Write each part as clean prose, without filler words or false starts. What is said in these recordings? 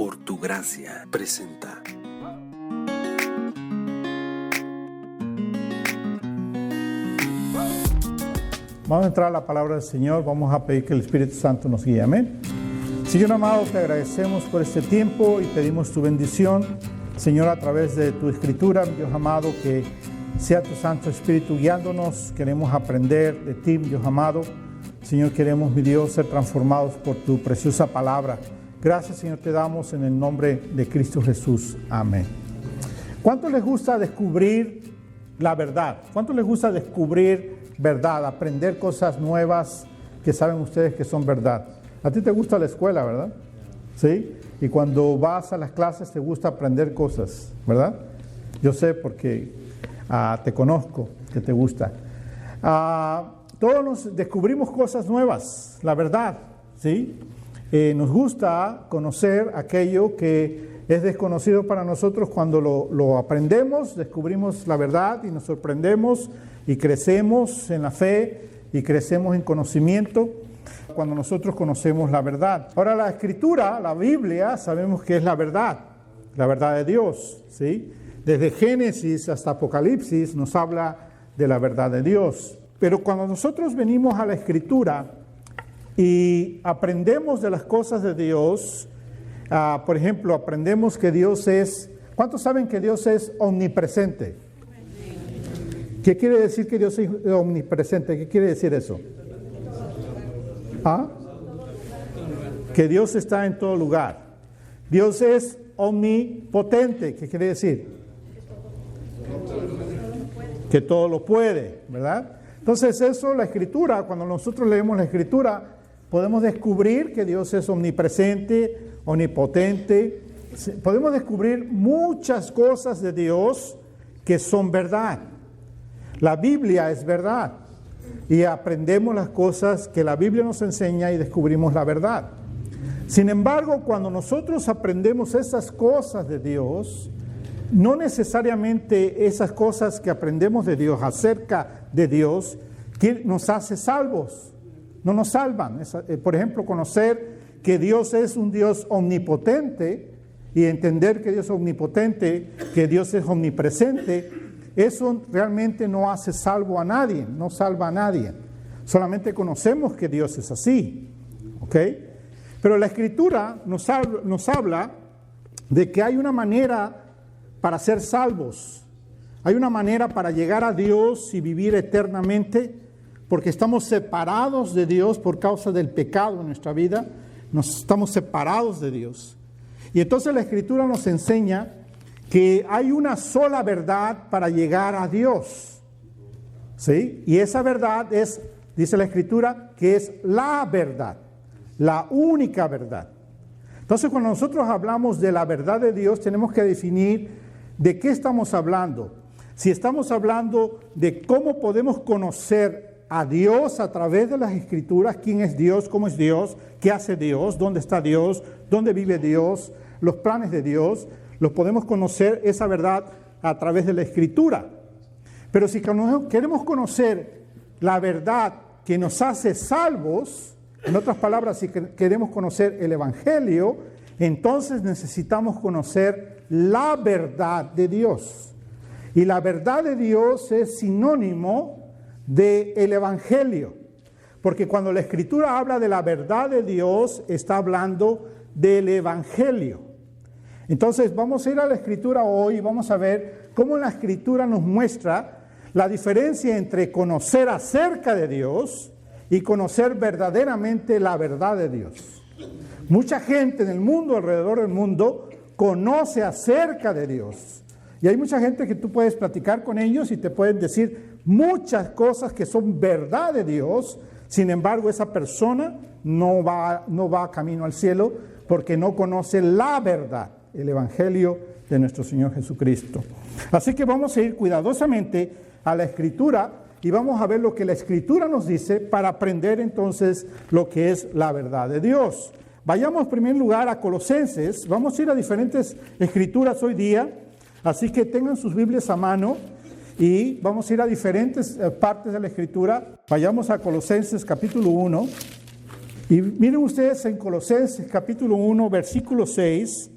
por tu gracia presenta. Vamos a entrar a la palabra del Señor, vamos a pedir que el Espíritu Santo nos guíe, amén. Señor amado, te agradecemos por este tiempo y pedimos tu bendición, Señor, a través de tu Escritura, Dios amado, que sea tu Santo Espíritu guiándonos. Queremos aprender de ti, Dios amado. Señor, queremos, mi Dios, ser transformados por tu preciosa palabra. Gracias, Señor, te damos en el nombre de Cristo Jesús. Amén. ¿Cuánto les gusta descubrir la verdad? ¿Cuánto les gusta descubrir verdad? Aprender cosas nuevas que saben ustedes que son verdad. A ti te gusta la escuela, ¿verdad? ¿Sí? Y cuando vas a las clases te gusta aprender cosas, ¿verdad? Yo sé porque te conozco que te gusta. Todos nos descubrimos cosas nuevas, la verdad, ¿sí? Nos gusta conocer aquello que es desconocido para nosotros. Cuando lo aprendemos, descubrimos la verdad y nos sorprendemos y crecemos en la fe y crecemos en conocimiento cuando nosotros conocemos la verdad. Ahora, la Escritura, la Biblia, sabemos que es la verdad de Dios, ¿sí? Desde Génesis hasta Apocalipsis nos habla de la verdad de Dios. Pero cuando nosotros venimos a la Escritura y aprendemos de las cosas de Dios, por ejemplo, aprendemos que Dios es... ¿Cuántos saben que Dios es omnipresente? ¿Qué quiere decir que Dios es omnipresente? ¿Qué quiere decir eso? Que Dios está en todo lugar. Dios es omnipotente. ¿Qué quiere decir? Que todo lo puede, ¿verdad? Entonces eso, la Escritura, cuando nosotros leemos la Escritura, podemos descubrir que Dios es omnipresente, omnipotente. Podemos descubrir muchas cosas de Dios que son verdad. La Biblia es verdad. Y aprendemos las cosas que la Biblia nos enseña y descubrimos la verdad. Sin embargo, cuando nosotros aprendemos esas cosas de Dios, no necesariamente esas cosas que aprendemos de Dios, acerca de Dios, que nos hace salvos, no nos salvan. Por ejemplo, conocer que Dios es un Dios omnipotente y entender que Dios es omnipotente, que Dios es omnipresente, eso realmente no hace salvo a nadie, no salva a nadie. Solamente conocemos que Dios es así, ¿ok? Pero la Escritura nos habla de que hay una manera para ser salvos. Hay una manera para llegar a Dios y vivir eternamente, porque estamos separados de Dios por causa del pecado en nuestra vida. Estamos separados de Dios. Y entonces la Escritura nos enseña que hay una sola verdad para llegar a Dios, ¿sí? Y esa verdad es, dice la Escritura, que es la verdad, la única verdad. Entonces, cuando nosotros hablamos de la verdad de Dios, tenemos que definir de qué estamos hablando. Si estamos hablando de cómo podemos conocer a Dios a través de las Escrituras, quién es Dios, cómo es Dios, qué hace Dios, dónde está Dios, dónde vive Dios, los planes de Dios, los podemos conocer esa verdad a través de la Escritura. Pero si queremos conocer la verdad que nos hace salvos, en otras palabras, si queremos conocer el Evangelio, entonces necesitamos conocer la verdad de Dios. Y la verdad de Dios es sinónimo del Evangelio. Porque cuando la Escritura habla de la verdad de Dios, está hablando del Evangelio. Entonces vamos a ir a la Escritura hoy y vamos a ver cómo la Escritura nos muestra la diferencia entre conocer acerca de Dios y conocer verdaderamente la verdad de Dios. Mucha gente en el mundo, alrededor del mundo, conoce acerca de Dios. Y hay mucha gente que tú puedes platicar con ellos y te pueden decir muchas cosas que son verdad de Dios. Sin embargo, esa persona no va camino al cielo porque no conoce la verdad, el Evangelio de nuestro Señor Jesucristo. Así que vamos a ir cuidadosamente a la Escritura y vamos a ver lo que la Escritura nos dice para aprender entonces lo que es la verdad de Dios. Vayamos en primer lugar a Colosenses. Vamos a ir a diferentes escrituras hoy día, así que tengan sus Biblias a mano y vamos a ir a diferentes partes de la Escritura. Vayamos a Colosenses capítulo 1 y miren ustedes en Colosenses capítulo 1 versículo 6.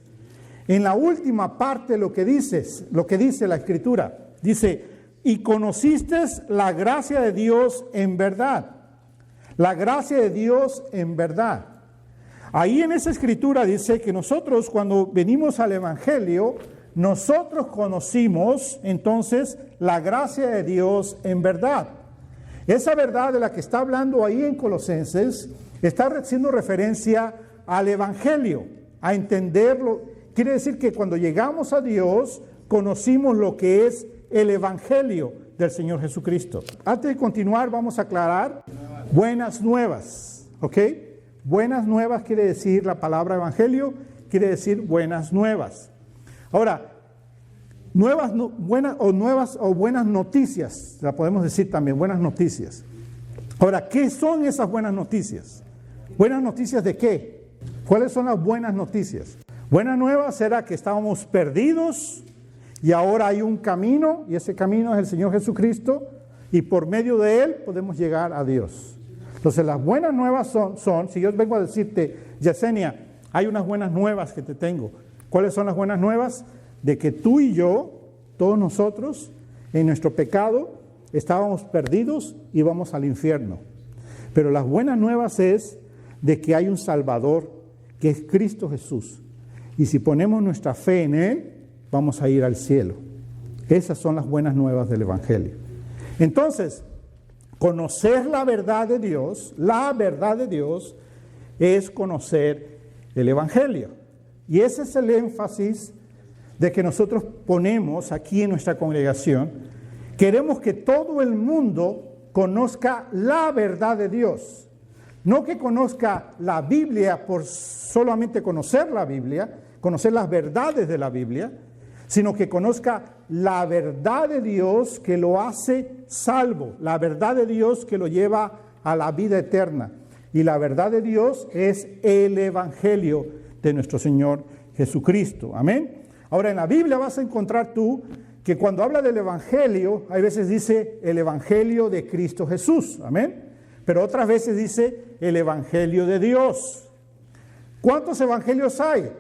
en la última parte lo que dice la Escritura. Dice, y conociste la gracia de Dios en verdad. La gracia de Dios en verdad. Ahí en esa Escritura dice que nosotros cuando venimos al Evangelio, nosotros conocimos entonces la gracia de Dios en verdad. Esa verdad de la que está hablando ahí en Colosenses está haciendo referencia al Evangelio, a entenderlo. Quiere decir que cuando llegamos a Dios, conocimos lo que es el Evangelio del Señor Jesucristo. Antes de continuar, vamos a aclarar buenas nuevas, ¿ok? Buenas nuevas quiere decir la palabra Evangelio, quiere decir buenas nuevas. Ahora, buenas noticias, la podemos decir también, buenas noticias. Ahora, ¿qué son esas buenas noticias? ¿Buenas noticias de qué? ¿Cuáles son las buenas noticias? Buenas nuevas será que estábamos perdidos y ahora hay un camino, y ese camino es el Señor Jesucristo, y por medio de Él podemos llegar a Dios. Entonces, las buenas nuevas son, si yo vengo a decirte, Yesenia, hay unas buenas nuevas que te tengo. ¿Cuáles son las buenas nuevas? De que tú y yo, todos nosotros, en nuestro pecado, estábamos perdidos y vamos al infierno. Pero las buenas nuevas es de que hay un Salvador, que es Cristo Jesús. Y si ponemos nuestra fe en Él, vamos a ir al cielo. Esas son las buenas nuevas del Evangelio. Entonces, conocer la verdad de Dios es conocer el Evangelio. Y ese es el énfasis de que nosotros ponemos aquí en nuestra congregación. Queremos que todo el mundo conozca la verdad de Dios. No que conozca la Biblia por solamente conocer la Biblia, conocer las verdades de la Biblia, sino que conozca la verdad de Dios que lo hace salvo, la verdad de Dios que lo lleva a la vida eterna. Y la verdad de Dios es el Evangelio de nuestro Señor Jesucristo. Amén. Ahora, en la Biblia vas a encontrar tú que cuando habla del Evangelio, hay veces dice el Evangelio de Cristo Jesús. Amén. Pero otras veces dice el Evangelio de Dios. ¿Cuántos evangelios hay?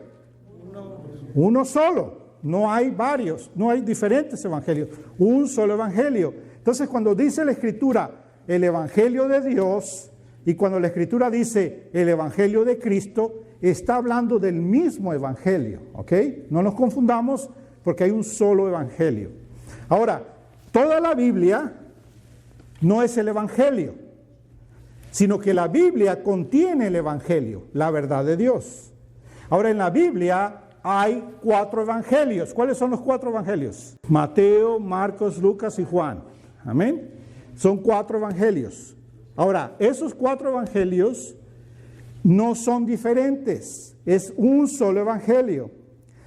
Uno solo. No hay varios, no hay diferentes evangelios. Un solo evangelio. Entonces, cuando dice la Escritura el Evangelio de Dios, y cuando la Escritura dice el Evangelio de Cristo, está hablando del mismo Evangelio, ¿ok? No nos confundamos porque hay un solo Evangelio. Ahora, toda la Biblia no es el Evangelio, sino que la Biblia contiene el Evangelio, la verdad de Dios. Ahora, en la Biblia hay 4 evangelios. ¿Cuáles son los 4 evangelios? Mateo, Marcos, Lucas y Juan. Amén. Son 4 evangelios. Ahora, esos 4 evangelios no son diferentes, es un solo evangelio.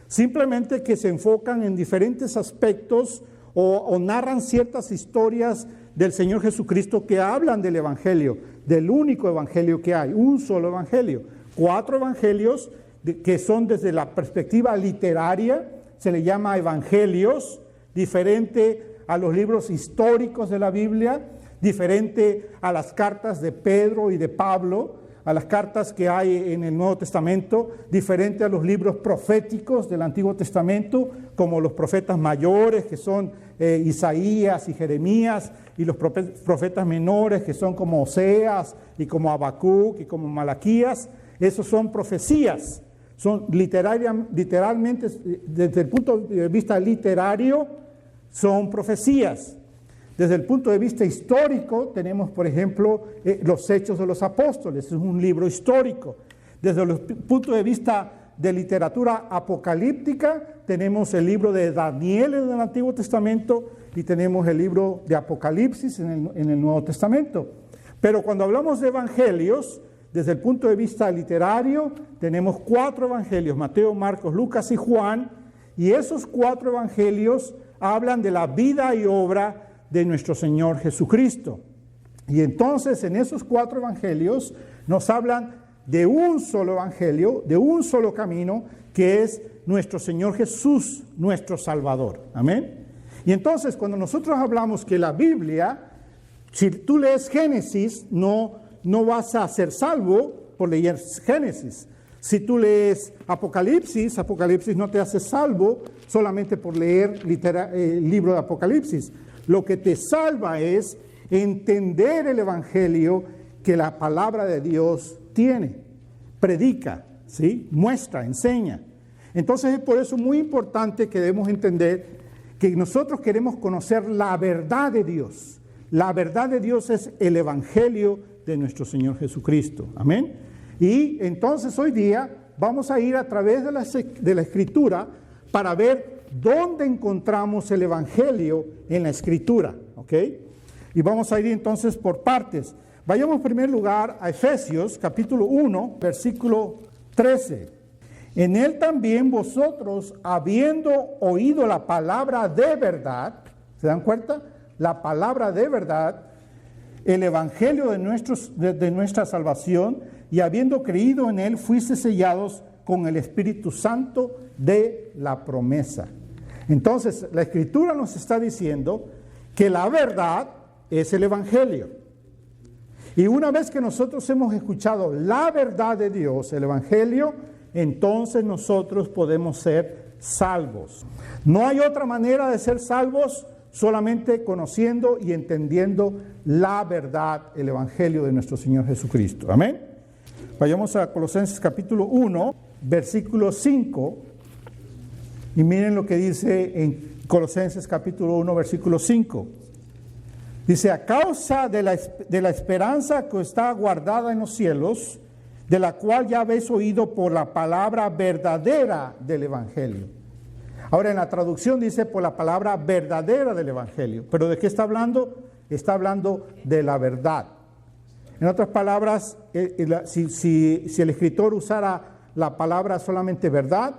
Simplemente que se enfocan en diferentes aspectos o narran ciertas historias del Señor Jesucristo que hablan del evangelio, del único evangelio que hay, un solo evangelio. 4 evangelios que son desde la perspectiva literaria, se le llama evangelios, diferente a los libros históricos de la Biblia, diferente a las cartas de Pedro y de Pablo, a las cartas que hay en el Nuevo Testamento, diferente a los libros proféticos del Antiguo Testamento, como los profetas mayores, que son Isaías y Jeremías, y los profetas menores, que son como Oseas, y como Habacuc, y como Malaquías. Esos son profecías. Son literalmente, desde el punto de vista literario, son profecías. Desde el punto de vista histórico, tenemos, por ejemplo, los Hechos de los Apóstoles, es un libro histórico. Desde el punto de vista de literatura apocalíptica, tenemos el libro de Daniel en el Antiguo Testamento y tenemos el libro de Apocalipsis en el Nuevo Testamento. Pero cuando hablamos de evangelios, desde el punto de vista literario, tenemos 4 evangelios, Mateo, Marcos, Lucas y Juan, y esos 4 evangelios hablan de la vida y obra de nuestro Señor Jesucristo. Y entonces en esos 4 evangelios nos hablan de un solo evangelio, de un solo camino, que es nuestro Señor Jesús, nuestro Salvador. Amén. Y entonces cuando nosotros hablamos que la Biblia, si tú lees Génesis, no vas a ser salvo por leer Génesis. Si tú lees Apocalipsis, Apocalipsis no te hace salvo solamente por leer el libro de Apocalipsis. Lo que te salva es entender el evangelio que la palabra de Dios tiene, predica, ¿sí? Muestra, enseña. Entonces es por eso muy importante que debemos entender que nosotros queremos conocer la verdad de Dios. La verdad de Dios es el evangelio de nuestro Señor Jesucristo. Amén. Y entonces hoy día vamos a ir a través de la Escritura para ver dónde encontramos el evangelio en la Escritura. ¿Ok? Y vamos a ir entonces por partes. Vayamos en primer lugar a Efesios capítulo 1, versículo 13. En él también vosotros, habiendo oído la palabra de verdad, ¿se dan cuenta? La palabra de verdad, el evangelio de nuestra salvación, y habiendo creído en él, fuiste sellados con el Espíritu Santo de la promesa. Entonces, la Escritura nos está diciendo que la verdad es el evangelio. Y una vez que nosotros hemos escuchado la verdad de Dios, el evangelio, entonces nosotros podemos ser salvos. No hay otra manera de ser salvos, solamente conociendo y entendiendo la verdad, el evangelio de nuestro Señor Jesucristo. Amén. Vayamos a Colosenses capítulo 1, versículo 5. Y miren lo que dice en Colosenses capítulo 1, versículo 5. Dice, a causa de la esperanza que está guardada en los cielos, de la cual ya habéis oído por la palabra verdadera del evangelio. Ahora en la traducción dice por la palabra verdadera del evangelio. ¿Pero de qué está hablando? Está hablando de la verdad. En otras palabras, si el escritor usara la palabra solamente verdad,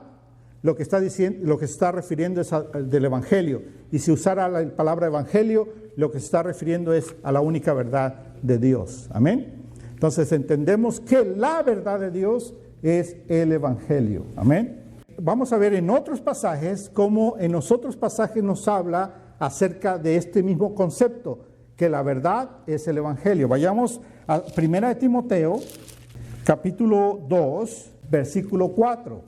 lo que está diciendo, lo que se está refiriendo es del evangelio. Y si usara la palabra evangelio, lo que se está refiriendo es a la única verdad de Dios. Amén. Entonces entendemos que la verdad de Dios es el evangelio. Amén. Vamos a ver en otros pasajes cómo en los otros pasajes nos habla acerca de este mismo concepto, que la verdad es el evangelio. Vayamos a 1 Timoteo, capítulo 2, versículo 4.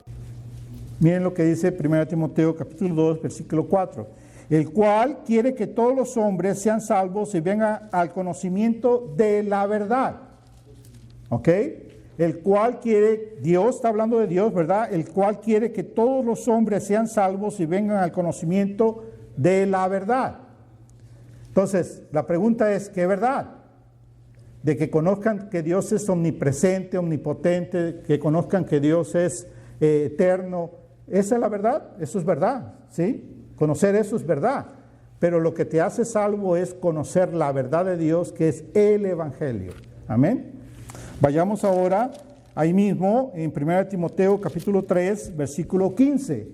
Miren lo que dice 1 Timoteo, capítulo 2, versículo 4. El cual quiere que todos los hombres sean salvos y vengan al conocimiento de la verdad. ¿Ok? El cual quiere, Dios, está hablando de Dios, ¿verdad? El cual quiere que todos los hombres sean salvos y vengan al conocimiento de la verdad. Entonces, la pregunta es, ¿qué verdad? De que conozcan que Dios es omnipresente, omnipotente, que conozcan que Dios es eterno. ¿Esa es la verdad? Eso es verdad, ¿sí? Conocer eso es verdad. Pero lo que te hace salvo es conocer la verdad de Dios, que es el evangelio. Amén. Vayamos ahora ahí mismo en 1 Timoteo capítulo 3, versículo 15.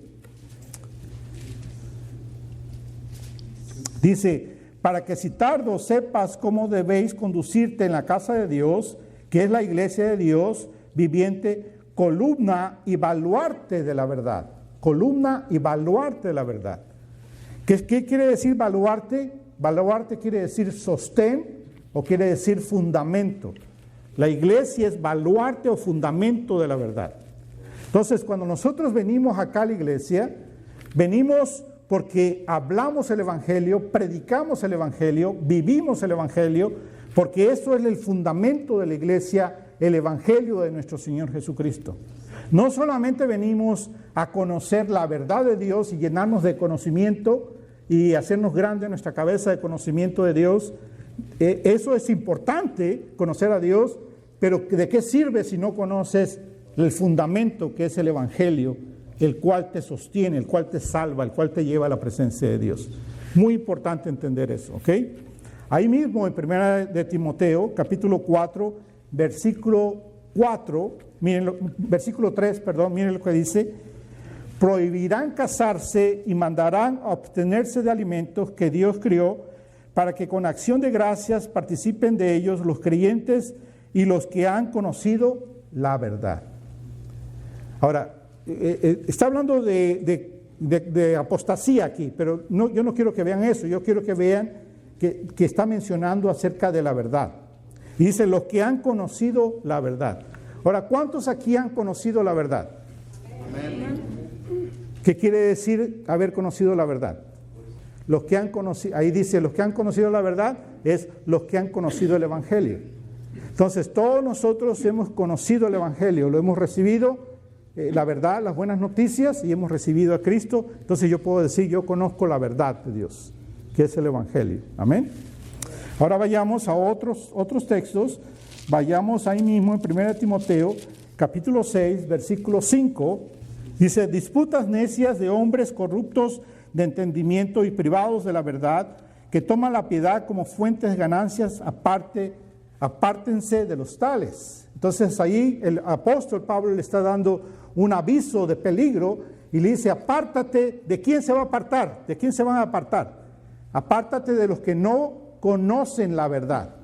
Dice, para que si tardo sepas cómo debéis conducirte en la casa de Dios, que es la iglesia de Dios viviente, columna y baluarte de la verdad. Columna y baluarte de la verdad. ¿Qué quiere decir baluarte? Baluarte quiere decir sostén o quiere decir fundamento. La iglesia es baluarte o fundamento de la verdad. Entonces, cuando nosotros venimos acá a la iglesia, venimos porque hablamos el evangelio, predicamos el evangelio, vivimos el evangelio, porque eso es el fundamento de la iglesia, el evangelio de nuestro Señor Jesucristo. No solamente venimos a conocer la verdad de Dios y llenarnos de conocimiento y hacernos grande en nuestra cabeza de conocimiento de Dios. Eso es importante, conocer a Dios, pero ¿de qué sirve si no conoces el fundamento que es el evangelio, el cual te sostiene, el cual te salva, el cual te lleva a la presencia de Dios? Muy importante entender eso, ¿ok? Ahí mismo en 1 Timoteo, capítulo 4, versículo 4, versículo 3, miren lo que dice: prohibirán casarse y mandarán a obtenerse de alimentos que Dios crió, para que con acción de gracias participen de ellos los creyentes y los que han conocido la verdad. Ahora, está hablando de apostasía aquí, pero yo no quiero que vean eso, yo quiero que vean que está mencionando acerca de la verdad. Y dice, los que han conocido la verdad. Ahora, ¿cuántos aquí han conocido la verdad? ¿Qué quiere decir haber conocido la verdad? Los que han conocido, ahí dice, los que han conocido la verdad es los que han conocido el Evangelio. Entonces, todos nosotros hemos conocido el Evangelio, lo hemos recibido, la verdad, las buenas noticias, y hemos recibido a Cristo. Entonces yo puedo decir, yo conozco la verdad de Dios, que es el Evangelio. Amén. Ahora vayamos a otros textos. Vayamos ahí mismo en 1 Timoteo, capítulo 6, versículo 5. Dice, disputas necias de hombres corruptos de entendimiento y privados de la verdad, que toman la piedad como fuentes de ganancias, apártense de los tales. Entonces ahí el apóstol Pablo le está dando un aviso de peligro y le dice, apártate. ¿De quién se va a apartar? ¿De quién se van a apartar? Apártate de los que no conocen la verdad.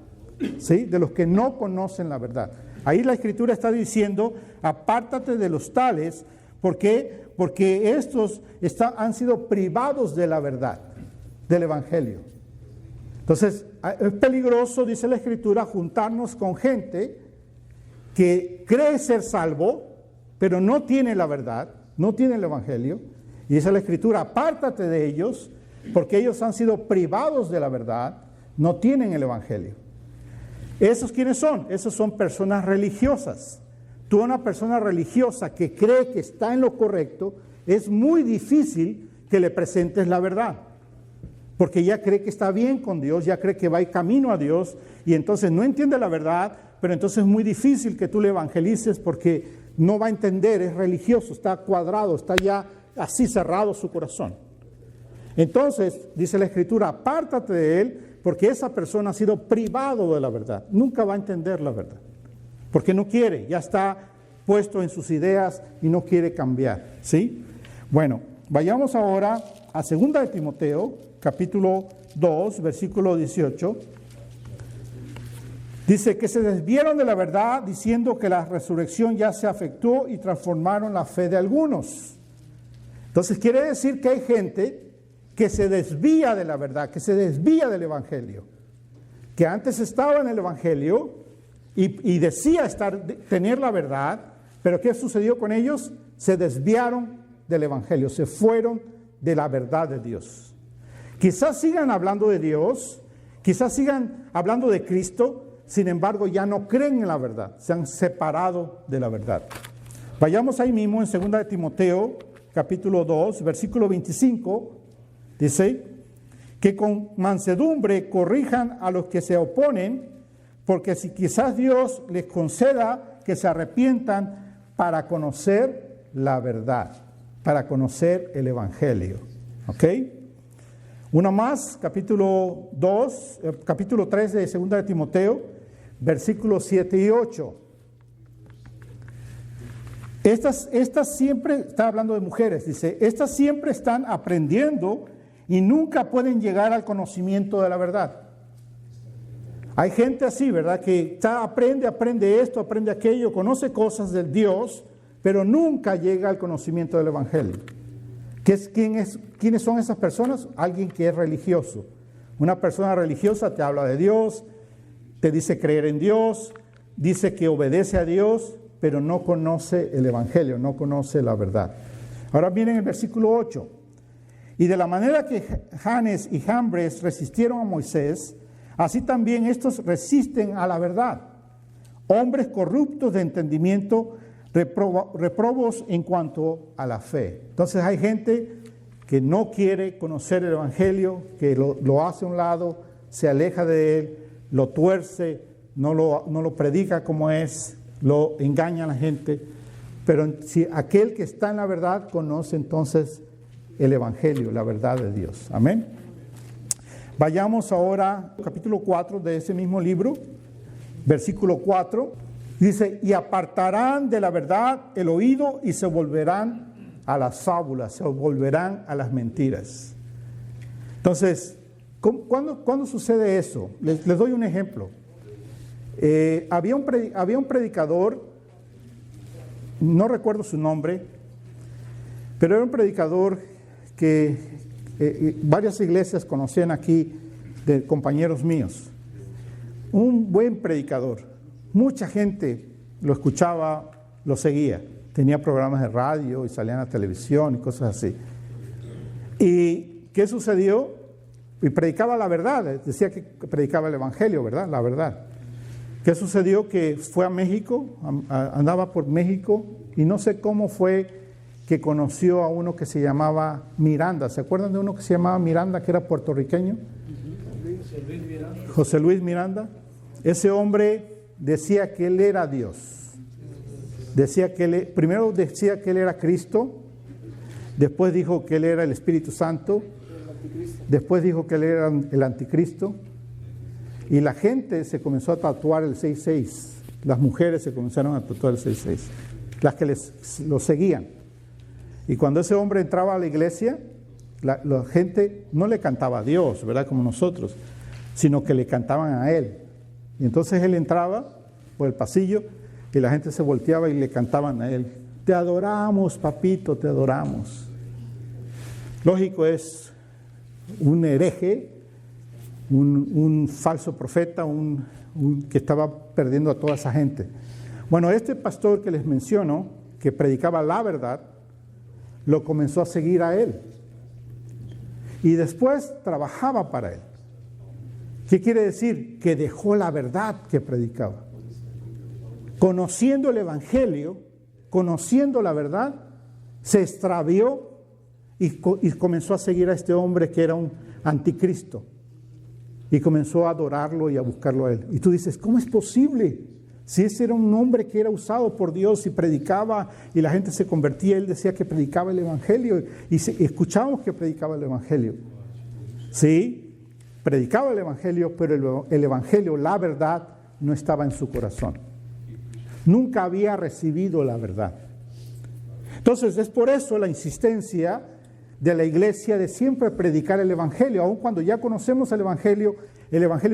¿Sí? De los que no conocen la verdad. Ahí la Escritura está diciendo, apártate de los tales. ¿Por qué? Porque estos han sido privados de la verdad, del Evangelio. Entonces, es peligroso, dice la Escritura, juntarnos con gente que cree ser salvo, pero no tiene la verdad, no tiene el Evangelio. Y dice la Escritura, apártate de ellos, porque ellos han sido privados de la verdad, no tienen el Evangelio. ¿Esos quiénes son? Esos son personas religiosas. Tú, una persona religiosa que cree que está en lo correcto, es muy difícil que le presentes la verdad, porque ya cree que está bien con Dios, ya cree que va en camino a Dios, y entonces no entiende la verdad, pero entonces es muy difícil que tú le evangelices porque no va a entender, es religioso, está cuadrado, está ya así cerrado su corazón. Entonces, dice la Escritura, apártate de él, porque esa persona ha sido privado de la verdad, nunca va a entender la verdad, porque no quiere, ya está puesto en sus ideas y no quiere cambiar, ¿sí? Bueno, vayamos ahora a 2 de Timoteo, capítulo 2, versículo 18. Dice que se desviaron de la verdad diciendo que la resurrección ya se afectó y transformaron la fe de algunos. Entonces quiere decir que hay gente que se desvía de la verdad, que se desvía del Evangelio, que antes estaba en el Evangelio y decía tener la verdad, pero ¿qué sucedió con ellos? Se desviaron del Evangelio, se fueron de la verdad de Dios. Quizás sigan hablando de Dios, quizás sigan hablando de Cristo, sin embargo ya no creen en la verdad, se han separado de la verdad. Vayamos ahí mismo en 2 de Timoteo, capítulo 2, versículo 25, dice, que con mansedumbre corrijan a los que se oponen, porque si quizás Dios les conceda que se arrepientan para conocer la verdad, para conocer el Evangelio. ¿Ok? Una más, capítulo 3 de 2 de Timoteo, versículos 7 y 8. Estas siempre, está hablando de mujeres, dice, estas siempre están aprendiendo y nunca pueden llegar al conocimiento de la verdad. Hay gente así, ¿verdad? Que aprende esto, aprende aquello, conoce cosas del Dios, pero nunca llega al conocimiento del Evangelio. ¿Quiénes son esas personas? Alguien que es religioso. Una persona religiosa te habla de Dios, te dice creer en Dios, dice que obedece a Dios, pero no conoce el Evangelio, no conoce la verdad. Ahora viene el versículo 8. Y de la manera que Janes y Jambres resistieron a Moisés, así también estos resisten a la verdad. Hombres corruptos de entendimiento, reprobos en cuanto a la fe. Entonces hay gente que no quiere conocer el Evangelio, que lo hace a un lado, se aleja de él, lo tuerce, no lo predica como es, lo engaña a la gente. Pero si aquel que está en la verdad conoce entonces el Evangelio, la verdad de Dios. Amén. Vayamos ahora al capítulo 4 de ese mismo libro, versículo 4. Dice, y apartarán de la verdad el oído y se volverán a las fábulas, se volverán a las mentiras. Entonces, ¿cuándo sucede eso? Les doy un ejemplo. Había un predicador, no recuerdo su nombre, pero era un predicador que varias iglesias conocían aquí de compañeros míos. Un buen predicador. Mucha gente lo escuchaba, lo seguía. Tenía programas de radio y salía en la televisión y cosas así. ¿Y qué sucedió? Y predicaba la verdad, decía que predicaba el evangelio, ¿verdad? La verdad. ¿Qué sucedió? Que fue a México, andaba por México y no sé cómo fue que conoció a uno que se llamaba Miranda. ¿Se acuerdan de uno que se llamaba Miranda, que era puertorriqueño? José Luis Miranda. Ese hombre decía que él era Dios. Primero decía que él era Cristo, después dijo que él era el Espíritu Santo, después dijo que él era el anticristo, y la gente se comenzó a tatuar el 666. Las mujeres se comenzaron a tatuar el 666, las que lo seguían. Y cuando ese hombre entraba a la iglesia, la gente no le cantaba a Dios, ¿verdad? Como nosotros, sino que le cantaban a él. Y entonces él entraba por el pasillo y la gente se volteaba y le cantaban a él. Te adoramos, papito, te adoramos. Lógico, es un hereje, un falso profeta, que estaba perdiendo a toda esa gente. Bueno, este pastor que les menciono, que predicaba la verdad, lo comenzó a seguir a él. Y después trabajaba para él. ¿Qué quiere decir? Que dejó la verdad que predicaba. Conociendo el evangelio, conociendo la verdad, se extravió y comenzó a seguir a este hombre que era un anticristo. Y comenzó a adorarlo y a buscarlo a él. Y tú dices, ¿cómo es posible? Si ese era un hombre que era usado por Dios y predicaba y la gente se convertía, él decía que predicaba el evangelio y escuchamos que predicaba el evangelio. Sí, predicaba el evangelio, pero el evangelio, la verdad, no estaba en su corazón. Nunca había recibido la verdad. Entonces es por eso la insistencia de la iglesia de siempre predicar el evangelio. Aun cuando ya conocemos el evangelio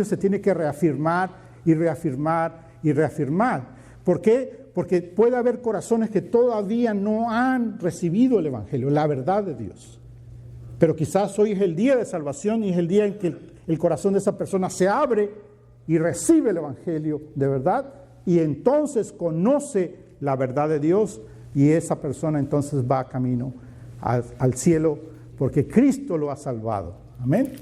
se tiene que reafirmar y reafirmar y reafirmar. ¿Por qué? Porque puede haber corazones que todavía no han recibido el evangelio, la verdad de Dios. Pero quizás hoy es el día de salvación y es el día en que el corazón de esa persona se abre y recibe el evangelio de verdad y entonces conoce la verdad de Dios y esa persona entonces va camino al cielo porque Cristo lo ha salvado. Amén.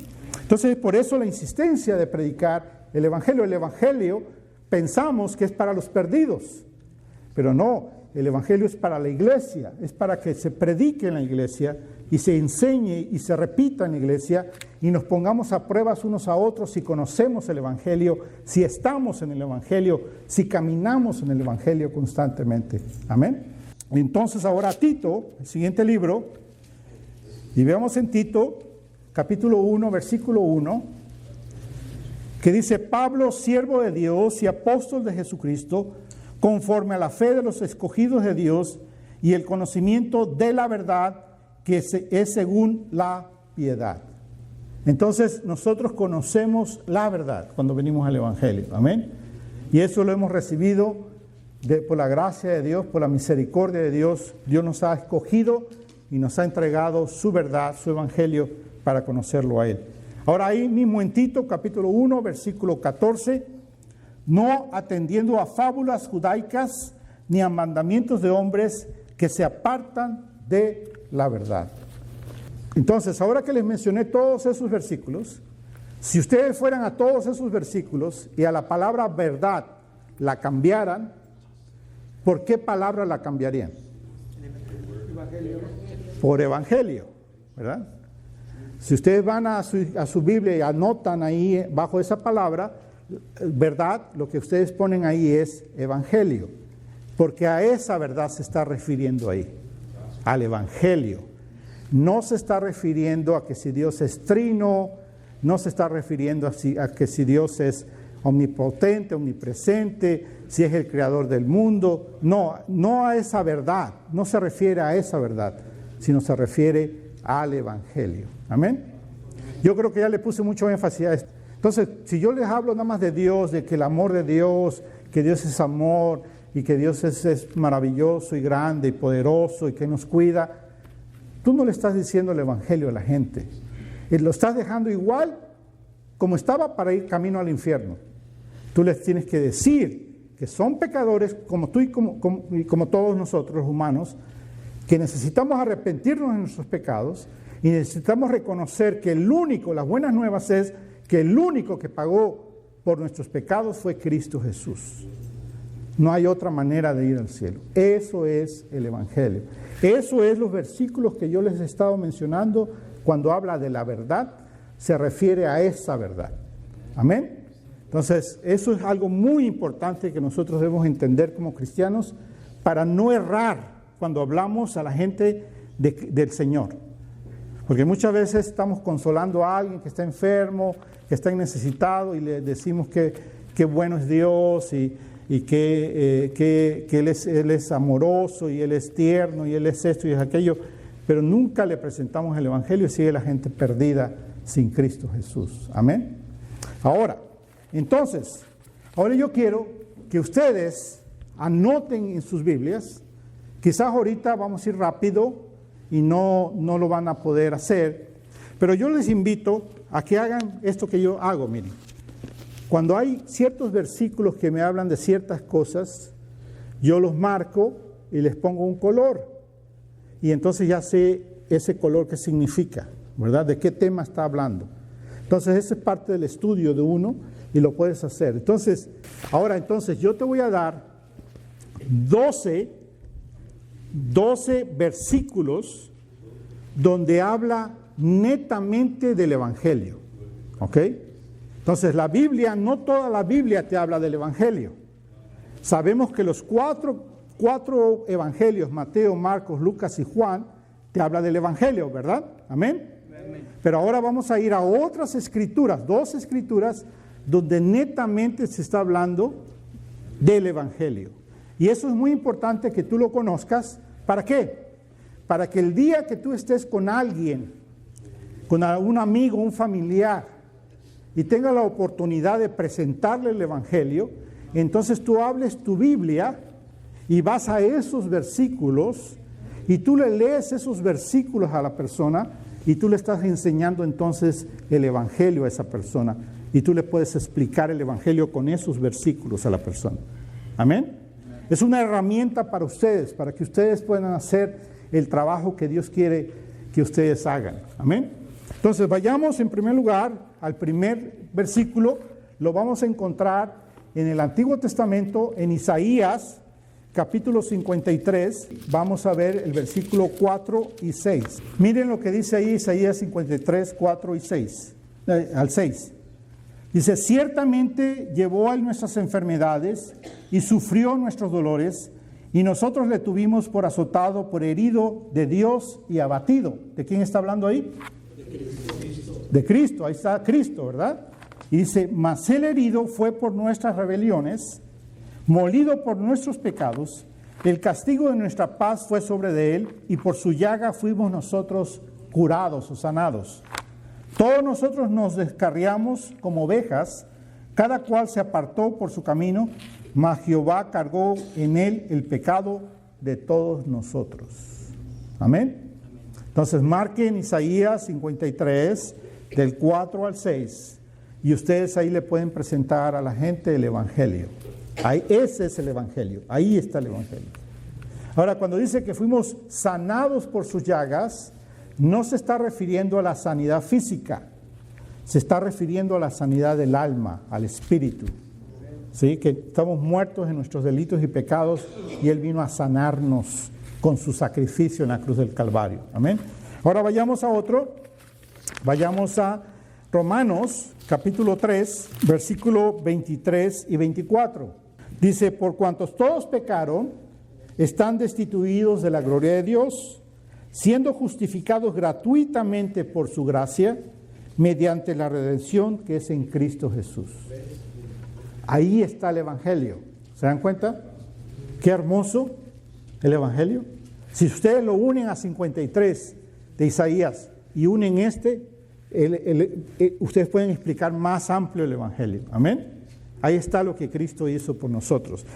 Entonces por eso la insistencia de predicar el evangelio. El evangelio pensamos que es para los perdidos, pero no, el evangelio es para la iglesia, es para que se predique en la iglesia y se enseñe y se repita en la iglesia y nos pongamos a pruebas unos a otros si conocemos el evangelio, si estamos en el evangelio, si caminamos en el evangelio constantemente. Amén. Entonces ahora Tito, el siguiente libro, y veamos en Tito, capítulo 1, versículo 1, que dice: Pablo, siervo de Dios y apóstol de Jesucristo, conforme a la fe de los escogidos de Dios y el conocimiento de la verdad que es según la piedad. Entonces nosotros conocemos la verdad cuando venimos al evangelio. Amén. Y eso lo hemos recibido por la gracia de Dios, por la misericordia de Dios. Dios nos ha escogido y nos ha entregado su verdad, su evangelio, para conocerlo a Él. Ahora ahí mismo en Tito, capítulo 1, versículo 14, no atendiendo a fábulas judaicas ni a mandamientos de hombres que se apartan de la verdad. Entonces, ahora que les mencioné todos esos versículos, si ustedes fueran a todos esos versículos y a la palabra verdad la cambiaran, ¿por qué palabra la cambiarían? Por evangelio, ¿verdad? Si ustedes van a su Biblia y anotan ahí bajo esa palabra, verdad, lo que ustedes ponen ahí es evangelio, porque a esa verdad se está refiriendo ahí, al evangelio. No se está refiriendo a que si Dios es trino, no se está refiriendo a que si Dios es omnipotente, omnipresente, si es el creador del mundo. No a esa verdad, no se refiere a esa verdad, sino se refiere al evangelio. Amén. Yo creo que ya le puse mucho énfasis a esto. Entonces, si yo les hablo nada más de Dios, de que el amor de Dios, que Dios es amor y que Dios es maravilloso y grande y poderoso y que nos cuida, tú no le estás diciendo el evangelio a la gente. Y lo estás dejando igual como estaba para ir camino al infierno. Tú les tienes que decir que son pecadores como tú y como todos nosotros los humanos, que necesitamos arrepentirnos de nuestros pecados y necesitamos reconocer que las buenas nuevas es que el único que pagó por nuestros pecados fue Cristo Jesús. No hay otra manera de ir al cielo. Eso es el Evangelio. Eso es los versículos que yo les he estado mencionando cuando habla de la verdad, se refiere a esa verdad. Amén. Entonces, eso es algo muy importante que nosotros debemos entender como cristianos para no errar cuando hablamos a la gente del Señor. Porque muchas veces estamos consolando a alguien que está enfermo, que está necesitado y le decimos que qué bueno es Dios y que él es amoroso y Él es tierno y Él es esto y es aquello, pero nunca le presentamos el Evangelio y sigue la gente perdida sin Cristo Jesús. Amén. Ahora yo quiero que ustedes anoten en sus Biblias. Quizás ahorita vamos a ir rápido y no lo van a poder hacer, pero yo les invito a que hagan esto que yo hago. Miren, cuando hay ciertos versículos que me hablan de ciertas cosas, yo los marco y les pongo un color, y entonces ya sé ese color qué significa, ¿verdad? De qué tema está hablando. Entonces ese es parte del estudio de uno y lo puedes hacer. Entonces yo te voy a dar 12 versículos donde habla netamente del Evangelio. ¿Ok? Entonces la Biblia, no toda la Biblia te habla del Evangelio. Sabemos que los cuatro evangelios, Mateo, Marcos, Lucas y Juan, te habla del Evangelio, ¿verdad? Amén. Pero ahora vamos a ir a otras escrituras, 2 escrituras, donde netamente se está hablando del Evangelio. Y eso es muy importante que tú lo conozcas. ¿Para qué? Para que el día que tú estés con alguien, con un amigo, un familiar, y tengas la oportunidad de presentarle el Evangelio, entonces tú hables tu Biblia y vas a esos versículos y tú le lees esos versículos a la persona y tú le estás enseñando entonces el Evangelio a esa persona y tú le puedes explicar el Evangelio con esos versículos a la persona. Amén. Es una herramienta para ustedes, para que ustedes puedan hacer el trabajo que Dios quiere que ustedes hagan. Amén. Entonces vayamos en primer lugar al primer versículo. Lo vamos a encontrar en el Antiguo Testamento, en Isaías, capítulo 53. Vamos a ver el versículo 4 y 6. Miren lo que dice ahí Isaías 53, 4 y 6. Al 6. Dice, ciertamente llevó a nuestras enfermedades y sufrió nuestros dolores, y nosotros le tuvimos por azotado, por herido de Dios y abatido. ¿De quién está hablando ahí? De Cristo, ahí está Cristo, ¿verdad? Y dice, mas el herido fue por nuestras rebeliones, molido por nuestros pecados, el castigo de nuestra paz fue sobre de él, y por su llaga fuimos nosotros curados o sanados. Todos nosotros nos descarriamos como ovejas, cada cual se apartó por su camino, mas Jehová cargó en él el pecado de todos nosotros. Amén. Entonces marquen Isaías 53, del 4 al 6, y ustedes ahí le pueden presentar a la gente el Evangelio. Ahí, ese es el Evangelio, ahí está el Evangelio. Ahora, cuando dice que fuimos sanados por sus llagas, no se está refiriendo a la sanidad física, se está refiriendo a la sanidad del alma, al espíritu. ¿Sí? Que estamos muertos en nuestros delitos y pecados y Él vino a sanarnos con su sacrificio en la cruz del Calvario. Amén. Ahora vayamos a otro. Vayamos a Romanos capítulo 3, versículo 23 y 24. Dice, por cuantos todos pecaron, están destituidos de la gloria de Dios, siendo justificados gratuitamente por su gracia, mediante la redención que es en Cristo Jesús. Ahí está el Evangelio. ¿Se dan cuenta? Qué hermoso el Evangelio. Si ustedes lo unen a 53 de Isaías y unen ustedes pueden explicar más amplio el Evangelio. Amén. Ahí está lo que Cristo hizo por nosotros.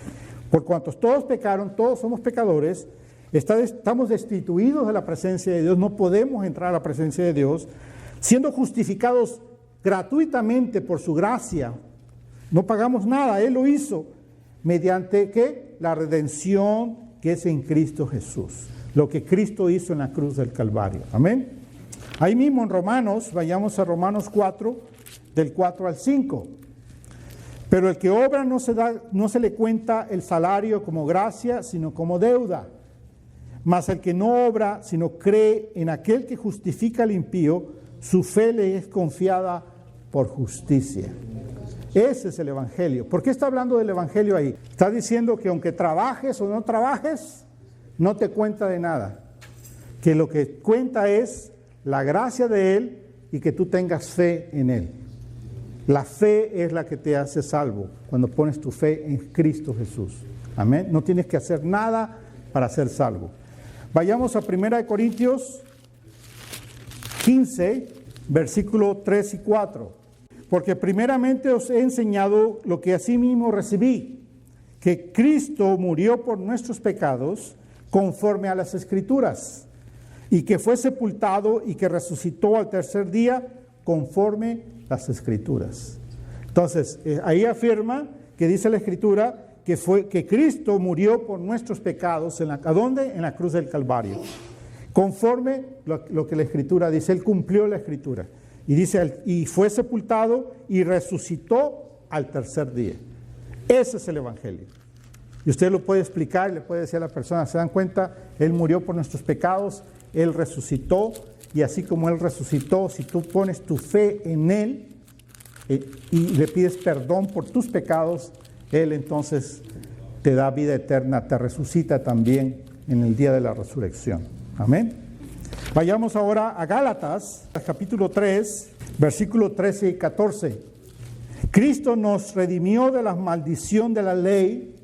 Por cuantos todos pecaron, todos somos pecadores, estamos destituidos de la presencia de Dios, no podemos entrar a la presencia de Dios, siendo justificados gratuitamente por su gracia. No pagamos nada, Él lo hizo. mediante ¿qué? La redención que es en Cristo Jesús. Lo que Cristo hizo en la cruz del Calvario. Amén. Ahí mismo en Romanos, vayamos a Romanos 4, del 4 al 5. Pero el que obra no se le cuenta el salario como gracia, sino como deuda. Mas el que no obra, sino cree en aquel que justifica al impío, su fe le es confiada por justicia. Ese es el Evangelio. ¿Por qué está hablando del Evangelio ahí? Está diciendo que aunque trabajes o no trabajes, no te cuenta de nada. Que lo que cuenta es la gracia de Él y que tú tengas fe en Él. La fe es la que te hace salvo cuando pones tu fe en Cristo Jesús. Amén. No tienes que hacer nada para ser salvo. Vayamos a 1 Corintios 15, versículo 3 y 4. Porque primeramente os he enseñado lo que asimismo recibí, que Cristo murió por nuestros pecados conforme a las Escrituras, y que fue sepultado y que resucitó al tercer día conforme las Escrituras. Entonces, ahí afirma que dice la Escritura que Cristo murió por nuestros pecados, ¿a dónde? En la cruz del Calvario. Conforme lo que la Escritura dice, Él cumplió la Escritura. Y dice, y fue sepultado y resucitó al tercer día. Ese es el Evangelio. Y usted lo puede explicar, le puede decir a la persona, ¿se dan cuenta? Él murió por nuestros pecados, Él resucitó, y así como Él resucitó, si tú pones tu fe en Él y le pides perdón por tus pecados, Él entonces te da vida eterna, te resucita también en el día de la resurrección. Amén. Vayamos ahora a Gálatas, capítulo 3, versículo 13 y 14. Cristo nos redimió de la maldición de la ley,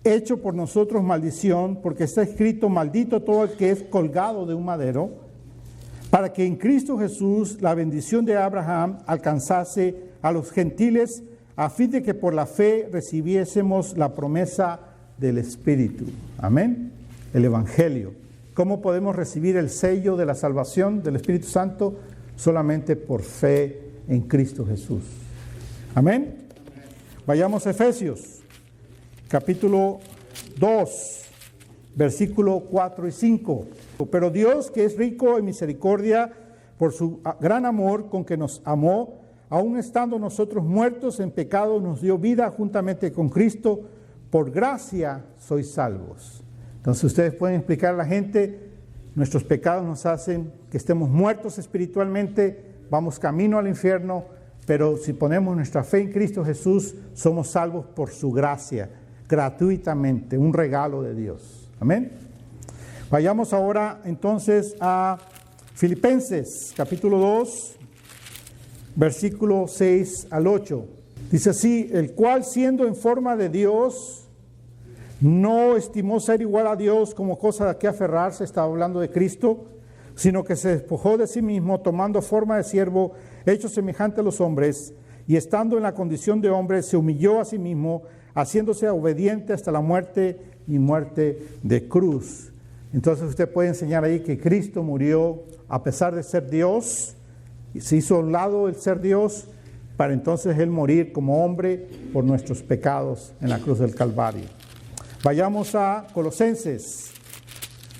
hecho por nosotros maldición, porque está escrito, maldito todo el que es colgado de un madero, para que en Cristo Jesús la bendición de Abraham alcanzase a los gentiles, a fin de que por la fe recibiésemos la promesa del Espíritu. Amén. El Evangelio. ¿Cómo podemos recibir el sello de la salvación del Espíritu Santo? Solamente por fe en Cristo Jesús. Amén. Vayamos a Efesios, capítulo 2, versículo 4 y 5. Pero Dios, que es rico en misericordia, por su gran amor con que nos amó, aun estando nosotros muertos en pecado, nos dio vida juntamente con Cristo. Por gracia sois salvos. Entonces ustedes pueden explicar a la gente, nuestros pecados nos hacen que estemos muertos espiritualmente, vamos camino al infierno, pero si ponemos nuestra fe en Cristo Jesús, somos salvos por su gracia, gratuitamente, un regalo de Dios. Amén. Vayamos ahora entonces a Filipenses, capítulo 2, versículo 6 al 8. Dice así, el cual siendo en forma de Dios, no estimó ser igual a Dios como cosa a que aferrarse, estaba hablando de Cristo, sino que se despojó de sí mismo, tomando forma de siervo, hecho semejante a los hombres, y estando en la condición de hombre, se humilló a sí mismo, haciéndose obediente hasta la muerte y muerte de cruz. Entonces usted puede enseñar ahí que Cristo murió a pesar de ser Dios, y se hizo a un lado el ser Dios, para entonces Él morir como hombre por nuestros pecados en la cruz del Calvario. Vayamos a Colosenses,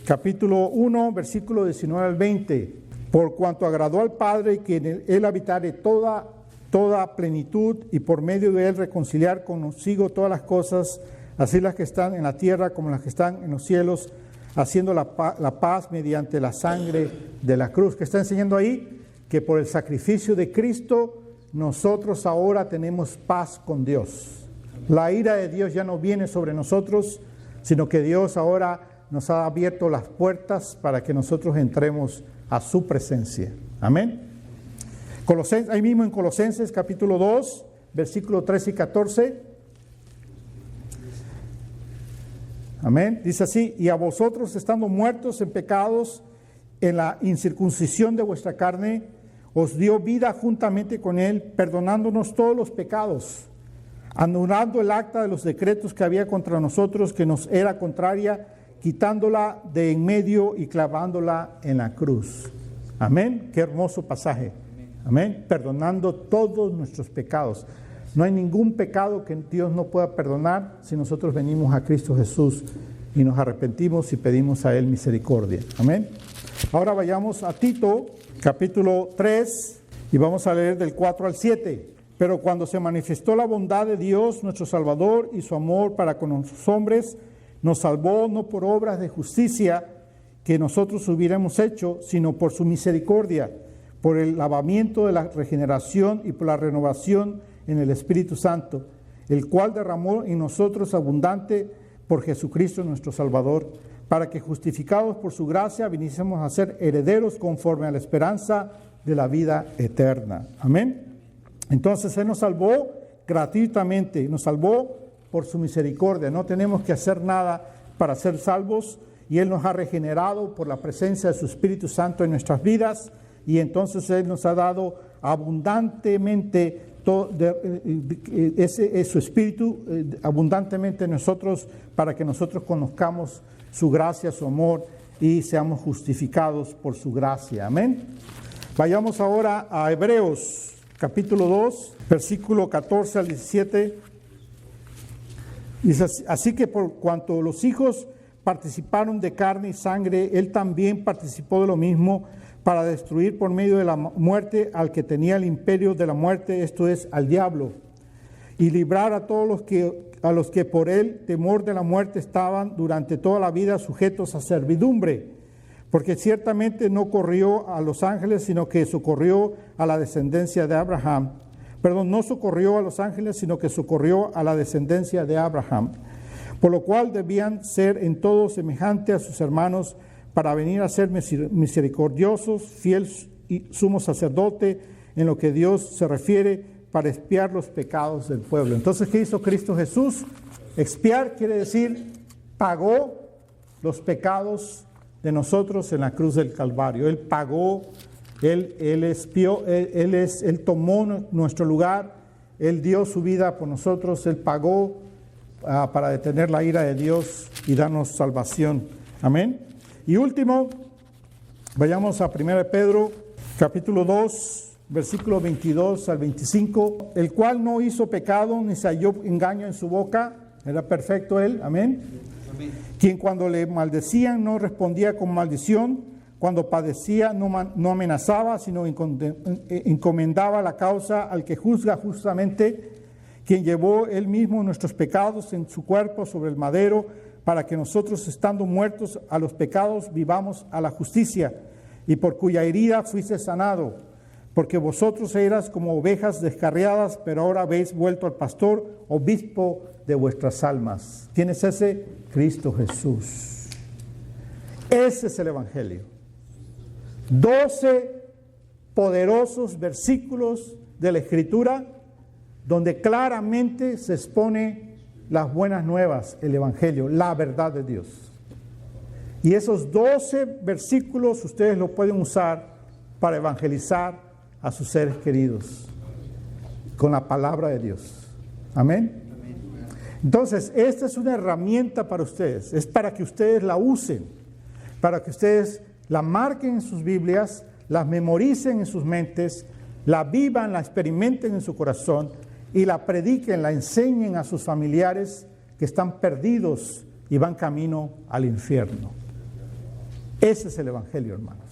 capítulo 1, versículo 19 al 20. Por cuanto agradó al Padre que en Él habitare toda plenitud, y por medio de Él reconciliar consigo todas las cosas, así las que están en la tierra como las que están en los cielos, haciendo la paz mediante la sangre de la cruz. Que está enseñando ahí que por el sacrificio de Cristo nosotros ahora tenemos paz con Dios. La ira de Dios ya no viene sobre nosotros, sino que Dios ahora nos ha abierto las puertas para que nosotros entremos a su presencia. Amén. Ahí mismo en Colosenses capítulo 2, versículo 13 y 14. Amén. Dice así, y a vosotros estando muertos en pecados, en la incircuncisión de vuestra carne, os dio vida juntamente con Él, perdonándonos todos los pecados, anulando el acta de los decretos que había contra nosotros, que nos era contraria, quitándola de en medio y clavándola en la cruz. Amén. Qué hermoso pasaje. Amén. Perdonando todos nuestros pecados. No hay ningún pecado que Dios no pueda perdonar si nosotros venimos a Cristo Jesús y nos arrepentimos y pedimos a Él misericordia. Amén. Ahora vayamos a Tito, capítulo 3, y vamos a leer del 4 al 7. Pero cuando se manifestó la bondad de Dios, nuestro Salvador, y su amor para con los hombres, nos salvó no por obras de justicia que nosotros hubiéramos hecho, sino por su misericordia, por el lavamiento de la regeneración y por la renovación en el Espíritu Santo, el cual derramó en nosotros abundante por Jesucristo nuestro Salvador, para que justificados por su gracia viniésemos a ser herederos conforme a la esperanza de la vida eterna. Amén. Entonces Él nos salvó gratuitamente, nos salvó por su misericordia. No tenemos que hacer nada para ser salvos, y Él nos ha regenerado por la presencia de su Espíritu Santo en nuestras vidas, y entonces Él nos ha dado abundantemente su Espíritu abundantemente en nosotros, para que nosotros conozcamos su gracia, su amor, y seamos justificados por su gracia. Amén. Vayamos ahora a Hebreos capítulo 2, versículo 14 al 17. Dice así: que por cuanto los hijos participaron de carne y sangre, Él también participó de lo mismo, para destruir por medio de la muerte al que tenía el imperio de la muerte, esto es, al diablo, y librar a todos los que por el temor de la muerte estaban durante toda la vida sujetos a servidumbre, porque ciertamente no corrió a los ángeles, sino que socorrió a la descendencia de Abraham. Perdón, no socorrió a los ángeles, sino que socorrió a la descendencia de Abraham, por lo cual debían ser en todo semejantes a sus hermanos, para venir a ser misericordiosos, fiel y sumo sacerdote en lo que Dios se refiere, para expiar los pecados del pueblo. Entonces, ¿qué hizo Cristo Jesús? Expiar quiere decir pagó los pecados de nosotros en la cruz del Calvario. Él pagó, Él expió, Él tomó nuestro lugar, Él dio su vida por nosotros, Él pagó para detener la ira de Dios y darnos salvación. Amén. Y último, vayamos a 1 Pedro, capítulo 2, versículo 22 al 25, el cual no hizo pecado, ni se halló engaño en su boca, era perfecto Él, amén. Amén. Quien cuando le maldecían no respondía con maldición, cuando padecía no amenazaba, sino encomendaba la causa al que juzga justamente, quien llevó Él mismo nuestros pecados en su cuerpo sobre el madero, para que nosotros, estando muertos a los pecados, vivamos a la justicia, y por cuya herida fuiste sanado, porque vosotros eras como ovejas descarriadas, pero ahora habéis vuelto al pastor, obispo de vuestras almas. ¿Quién es ese? Cristo Jesús. Ese es el Evangelio. 12 poderosos versículos de la Escritura, donde claramente se expone las buenas nuevas, el Evangelio, la verdad de Dios. Y esos 12 versículos ustedes los pueden usar para evangelizar a sus seres queridos con la palabra de Dios. Amén. Entonces, esta es una herramienta para ustedes, es para que ustedes la usen, para que ustedes la marquen en sus Biblias, la memoricen en sus mentes, la vivan, la experimenten en su corazón, y la prediquen, la enseñen a sus familiares que están perdidos y van camino al infierno. Ese es el Evangelio, hermanos.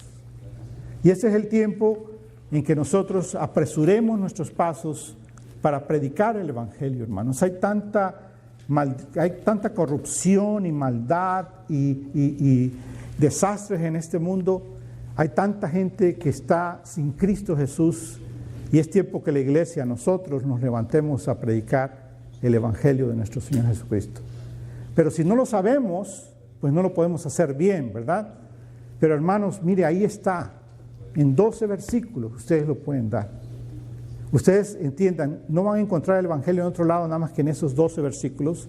Y ese es el tiempo en que nosotros apresuremos nuestros pasos para predicar el Evangelio, hermanos. Hay tanta corrupción y maldad y desastres en este mundo. Hay tanta gente que está sin Cristo Jesús. Y es tiempo que la iglesia, nosotros, nos levantemos a predicar el Evangelio de nuestro Señor Jesucristo. Pero si no lo sabemos, pues no lo podemos hacer bien, ¿verdad? Pero hermanos, mire, ahí está, en 12 versículos, ustedes lo pueden dar. Ustedes entiendan, no van a encontrar el Evangelio en otro lado nada más que en esos 12 versículos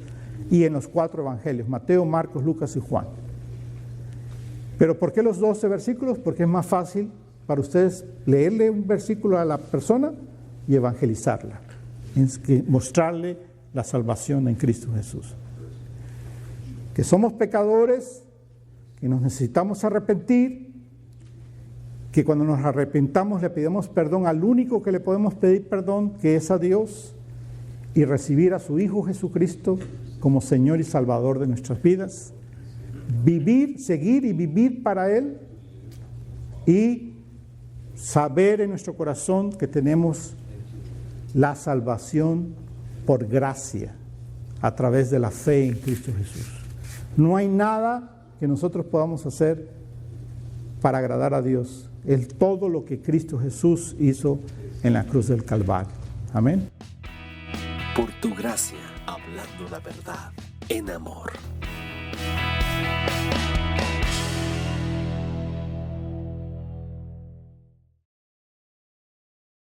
y en los 4 Evangelios, Mateo, Marcos, Lucas y Juan. ¿Pero por qué los 12 versículos? Porque es más fácil para ustedes leerle un versículo a la persona y evangelizarla, mostrarle la salvación en Cristo Jesús. Que somos pecadores, que nos necesitamos arrepentir, que cuando nos arrepentamos le pedimos perdón al único que le podemos pedir perdón, que es a Dios, y recibir a su Hijo Jesucristo como Señor y Salvador de nuestras vidas, vivir, seguir y vivir para Él, y saber en nuestro corazón que tenemos la salvación por gracia a través de la fe en Cristo Jesús. No hay nada que nosotros podamos hacer para agradar a Dios. Es todo lo que Cristo Jesús hizo en la cruz del Calvario. Amén. Por tu gracia, hablando la verdad en amor.